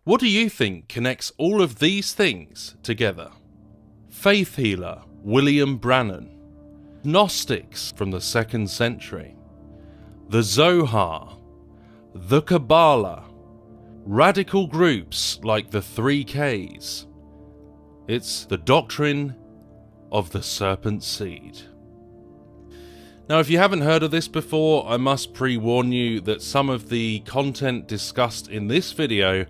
What do you think connects all of these things together? Faith healer William Brannan, Gnostics from the 2nd century, the Zohar, the Kabbalah, radical groups like the 3Ks. It's the doctrine of the serpent seed. Now, if you haven't heard of this before, I must pre-warn you that some of the content discussed in this video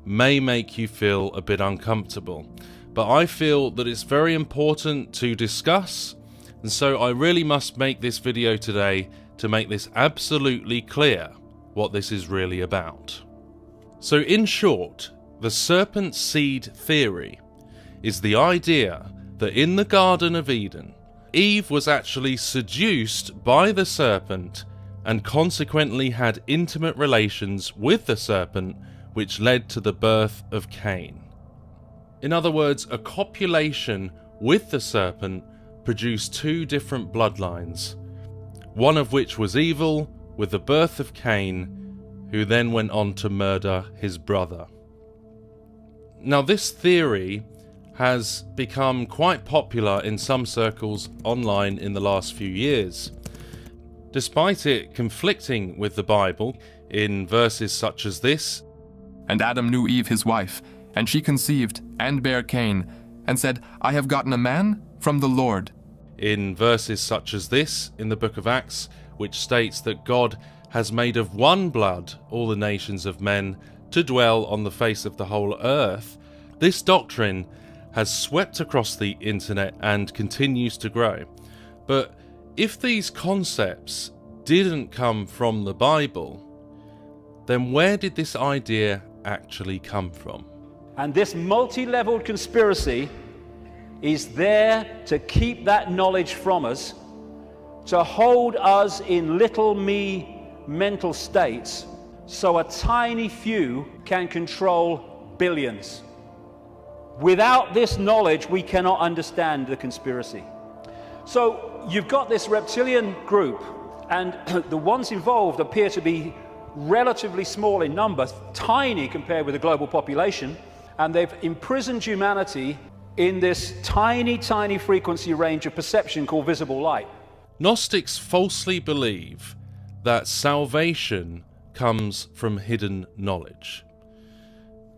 may make you feel a bit uncomfortable, but I feel that it's very important to discuss, and so I really must make this video today to make this absolutely clear what this is really about. So in short, the serpent seed theory is the idea that in the Garden of Eden, Eve was actually seduced by the serpent and consequently had intimate relations with the serpent, which led to the birth of Cain. In other words, a copulation with the serpent produced two different bloodlines, one of which was evil, with the birth of Cain, who then went on to murder his brother. Now, this theory has become quite popular in some circles online in the last few years. Despite it conflicting with the Bible in verses such as this, "And Adam knew Eve his wife, and she conceived, and bare Cain, and said, I have gotten a man from the Lord." in verses such as this in the book of Acts, which states that God has made of one blood all the nations of men to dwell on the face of the whole earth, this doctrine has swept across the internet and continues to grow. But if these concepts didn't come from the Bible, then where did this idea actually come from? And this multi-leveled conspiracy is there to keep that knowledge from us, to hold us in little me mental states, so a tiny few can control billions. Without this knowledge, we cannot understand the conspiracy. So you've got this reptilian group, and the ones involved appear to be relatively small in number, tiny compared with the global population, and they've imprisoned humanity in this tiny, tiny frequency range of perception called visible light. Gnostics falsely believe that salvation comes from hidden knowledge.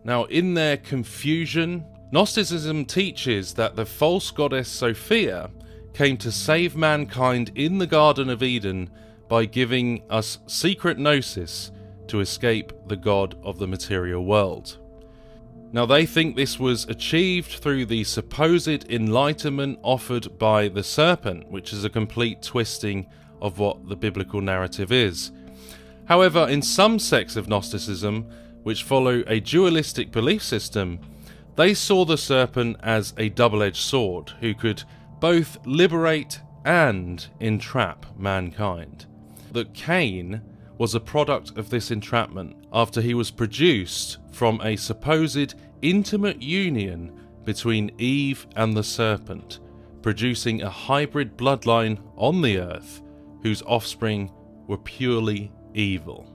Now, in their confusion, Gnosticism teaches that the false goddess Sophia came to save mankind in the Garden of Eden by giving us secret gnosis to escape the god of the material world. Now, they think this was achieved through the supposed enlightenment offered by the serpent, which is a complete twisting of what the biblical narrative is. However, in some sects of Gnosticism, which follow a dualistic belief system, they saw the serpent as a double-edged sword who could both liberate and entrap mankind. That Cain was a product of this entrapment after he was produced from a supposed intimate union between Eve and the serpent, producing a hybrid bloodline on the earth whose offspring were purely evil.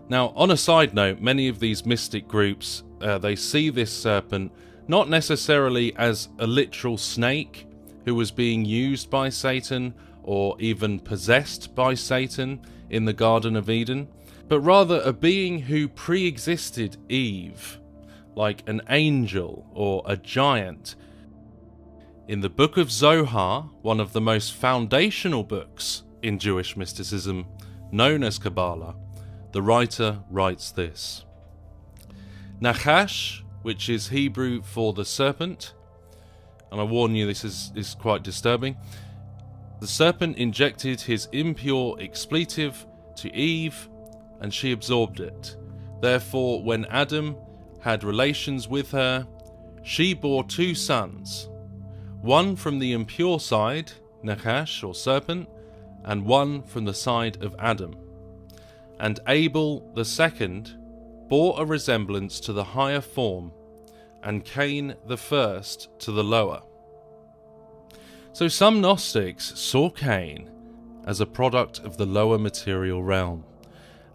Now, on a side note, many of these mystic groups, they see this serpent not necessarily as a literal snake who was being used by Satan or even possessed by Satan in the Garden of Eden, but rather a being who pre-existed Eve, like an angel or a giant. In the book of Zohar, one of the most foundational books in Jewish mysticism, known as Kabbalah, the writer writes this: Nachash, which is Hebrew for the serpent, and I warn you, this is quite disturbing. The serpent injected his impure expletive to Eve, and she absorbed it. Therefore, when Adam had relations with her, she bore two sons, one from the impure side, Nachash or serpent, and one from the side of Adam. And Abel the second bore a resemblance to the higher form, and Cain the first to the lower. So some Gnostics saw Cain as a product of the lower material realm,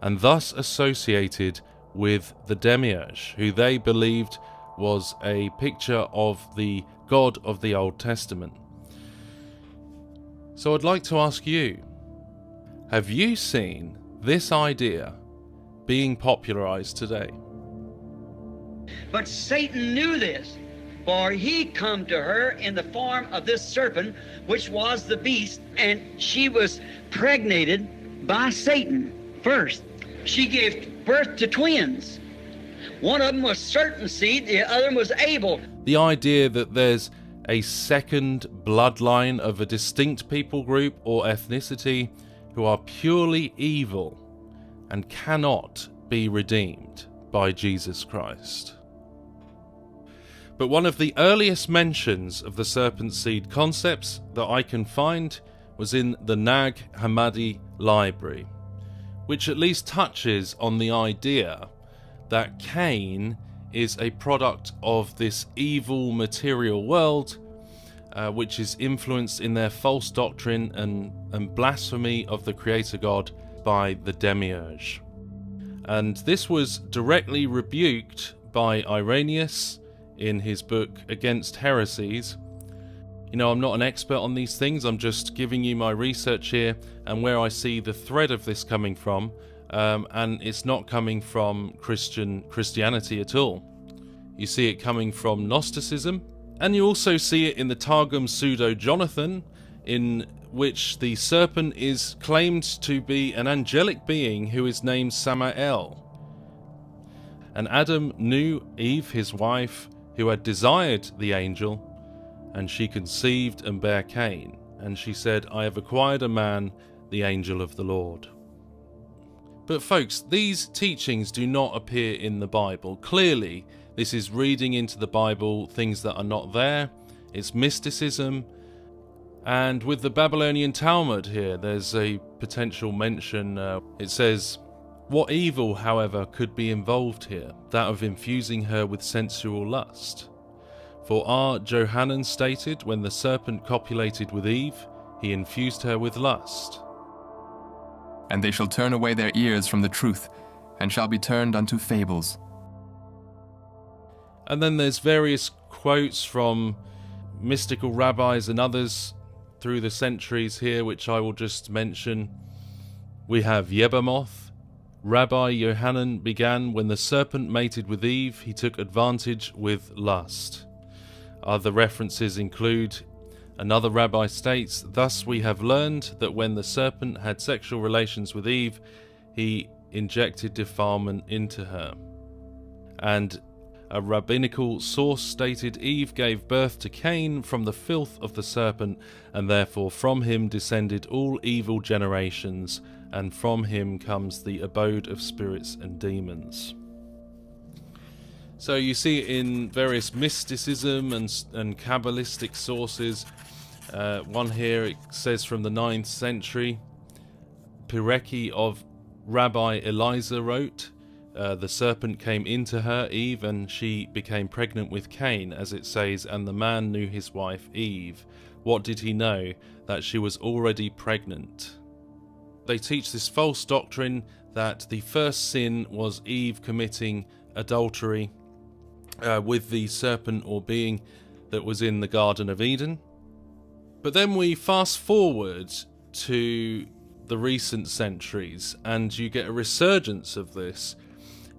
and thus associated with the Demiurge, who they believed was a picture of the God of the Old Testament. So I'd like to ask you, have you seen this idea being popularized today? But Satan knew this, for he come to her in the form of this serpent, which was the beast, and she was pregnated by Satan first. She gave birth to twins. One of them was certain seed, the other was Abel. The idea that there's a second bloodline of a distinct people group or ethnicity who are purely evil and cannot be redeemed by Jesus Christ. But one of the earliest mentions of the serpent seed concepts that I can find was in the Nag Hammadi library, which at least touches on the idea that Cain is a product of this evil material world, which is influenced in their false doctrine and blasphemy of the Creator God by the Demiurge. And this was directly rebuked by Irenaeus in his book Against Heresies. You know, I'm not an expert on these things, I'm just giving you my research here and where I see the thread of this coming from, and it's not coming from Christianity at all. You see it coming from Gnosticism, and you also see it in the Targum Pseudo-Jonathan, in which the serpent is claimed to be an angelic being who is named Samael. And Adam knew Eve, his wife, who had desired the angel, and she conceived and bare Cain. And she said, I have acquired a man, the angel of the Lord. But folks, these teachings do not appear in the Bible. Clearly, this is reading into the Bible things that are not there. It's mysticism. And with the Babylonian Talmud here, there's a potential mention. It says, what evil, however, could be involved here? That of infusing her with sensual lust. For R. Johanan stated, when the serpent copulated with Eve, he infused her with lust. And they shall turn away their ears from the truth, and shall be turned unto fables. And then there's various quotes from mystical rabbis and others through the centuries here, which I will just mention. We have Yebamoth. Rabbi Yohanan began, when the serpent mated with Eve, he took advantage with lust. Other references include, another rabbi states, thus we have learned that when the serpent had sexual relations with Eve, he injected defilement into her. And a rabbinical source stated, Eve gave birth to Cain from the filth of the serpent, and therefore from him descended all evil generations, and from him comes the abode of spirits and demons. So you see it in various mysticism and Kabbalistic sources. One here, it says from the 9th century, Pireki of Rabbi Eliezer wrote, the serpent came into her, Eve, and she became pregnant with Cain, as it says, and the man knew his wife Eve. What did he know? That she was already pregnant. They teach this false doctrine that the first sin was Eve committing adultery with the serpent or being that was in the Garden of Eden. But then we fast forward to the recent centuries and you get a resurgence of this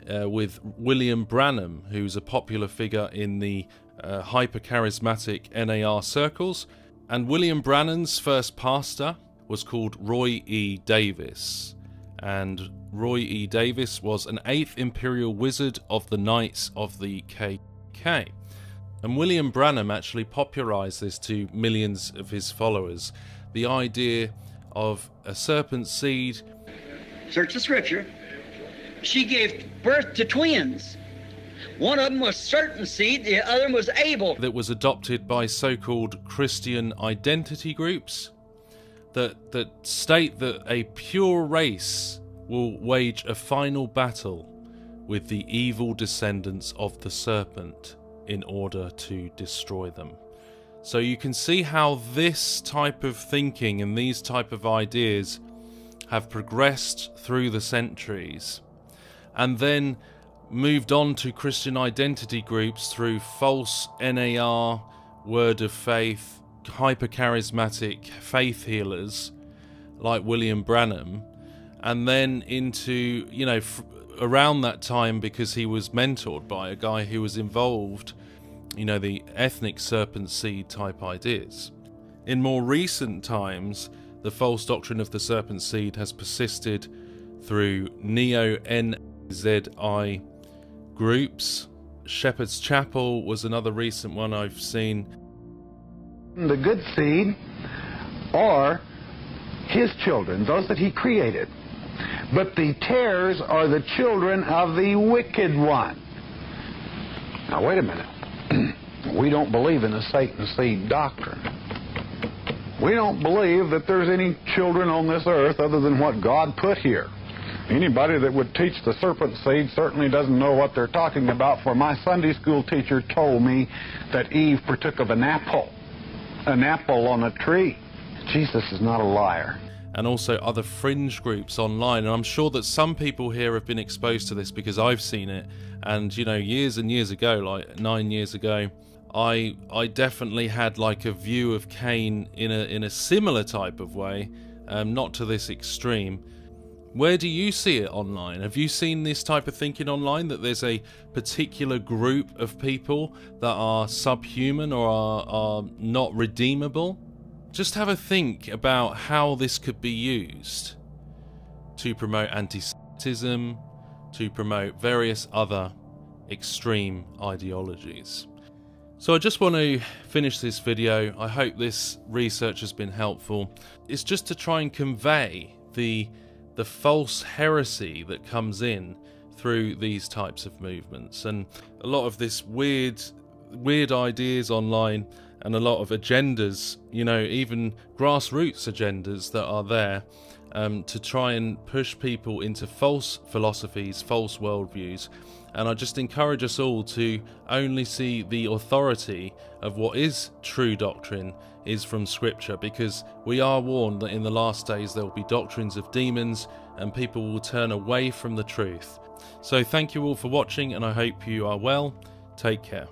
with William Branham, who's a popular figure in the hyper-charismatic NAR circles. And William Branham's first pastor was called Roy E. Davis, and Roy E. Davis was an 8th Imperial Wizard of the Knights of the KK. And William Branham actually popularized this to millions of his followers, the idea of a serpent seed. Search the scripture. She gave birth to twins. One of them was certain seed, the other was Abel. That was adopted by so-called Christian identity groups that state that a pure race will wage a final battle with the evil descendants of the serpent in order to destroy them. So you can see how this type of thinking and these type of ideas have progressed through the centuries. And then moved on to Christian identity groups through false NAR, word of faith, hyper-charismatic faith healers like William Branham, and then into, you know, around that time, because he was mentored by a guy who was involved, you know, the ethnic serpent seed type ideas. In more recent times, the false doctrine of the serpent seed has persisted through neo-NZI groups. Shepherd's Chapel was another recent one I've seen. The good seed are his children, those that he created. But the tares are the children of the wicked one. Now wait a minute. We don't believe in the Satan seed doctrine. We don't believe that there's any children on this earth other than what God put here. Anybody that would teach the serpent seed certainly doesn't know what they're talking about, for my Sunday school teacher told me that Eve partook of an apple on a tree. Jesus is not a liar. And also other fringe groups online, and I'm sure that some people here have been exposed to this because I've seen it. And you know, years and years ago, like 9 years ago, I definitely had like a view of Cain in a similar type of way, not to this extreme. Where do you see it online? Have you seen this type of thinking online, that there's a particular group of people that are subhuman or are not redeemable? Just have a think about how this could be used to promote anti-Semitism, to promote various other extreme ideologies. So I just want to finish this video. I hope this research has been helpful. It's just to try and convey the false heresy that comes in through these types of movements, and a lot of this weird ideas online, and a lot of agendas, you know, even grassroots agendas that are there to try and push people into false philosophies, false worldviews. And I just encourage us all to only see the authority of what is true doctrine is from Scripture, because we are warned that in the last days there will be doctrines of demons and people will turn away from the truth. So thank you all for watching, and I hope you are well. Take care.